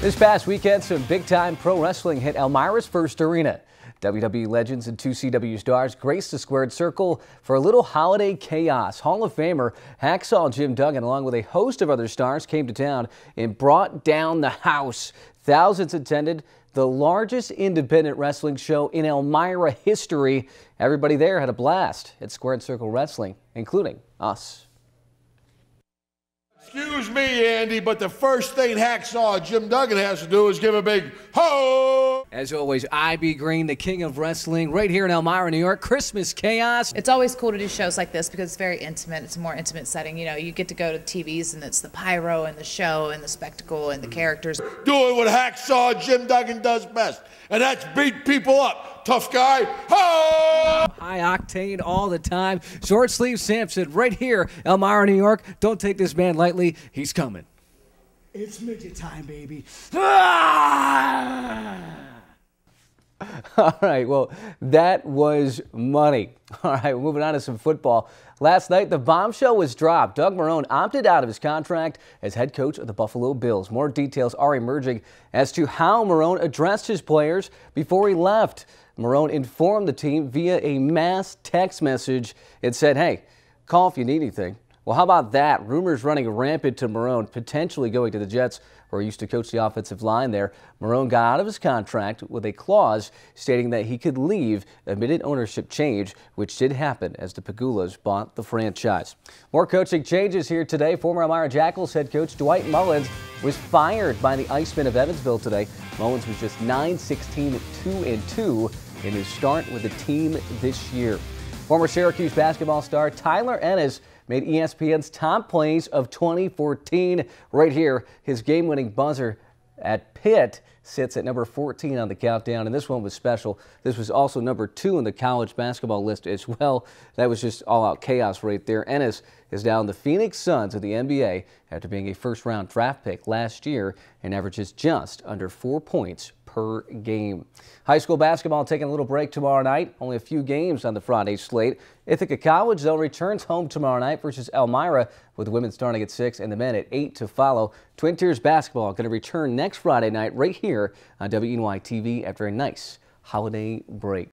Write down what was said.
This past weekend, some big-time pro wrestling hit Elmira's first arena. WWE legends and 2CW stars graced the squared circle for a little holiday chaos. Hall of Famer Hacksaw Jim Duggan, along with a host of other stars, came to town and brought down the house. Thousands attended the largest independent wrestling show in Elmira history. Everybody there had a blast at Squared Circle Wrestling, including us. Excuse me, Andy, but the first thing Hacksaw Jim Duggan has to do is give a big ho! As always, I.B. Green, the king of wrestling, right here in Elmira, New York. Christmas chaos. It's always cool to do shows like this because it's very intimate. It's a more intimate setting. You know, you get to go to TVs and it's the pyro and the show and the spectacle and the characters. Doing what Hacksaw Jim Duggan does best, and that's beat people up. Tough guy, ho! High octane all the time. Short sleeve Samson right here, Elmira, New York. Don't take this man lightly. He's coming. It's midget time, baby. All right, well, that was money. All right, moving on to some football. Last night, the bombshell was dropped. Doug Marrone opted out of his contract as head coach of the Buffalo Bills. More details are emerging as to how Marrone addressed his players before he left. Marrone informed the team via a mass text message. It said, hey, call if you need anything. Well, how about that? Rumors running rampant to Marrone potentially going to the Jets, where he used to coach the offensive line there. Marrone got out of his contract with a clause stating that he could leave amid an ownership change, which did happen as the Pagulas bought the franchise. More coaching changes here today. Former Elmira Jackals head coach Dwight Mullins was fired by the Icemen of Evansville today. Mullins was just 9-16-2-2 in his start with the team this year. Former Syracuse basketball star Tyler Ennis made ESPN's top plays of 2014. Right here, his game-winning buzzer at Pitt sits at number 14 on the countdown, and this one was special. This was also number 2 on the college basketball list as well. That was just all-out chaos right there. Ennis is now in the Phoenix Suns of the NBA after being a first-round draft pick last year and averages just under 4 points per game. High school basketball taking a little break tomorrow night. Only a few games on the Friday slate. Ithaca College, though, returns home tomorrow night versus Elmira, with the women starting at 6 and the men at 8 to follow. Twin Tiers basketball going to return next Friday night right here on WENY-TV after a nice holiday break.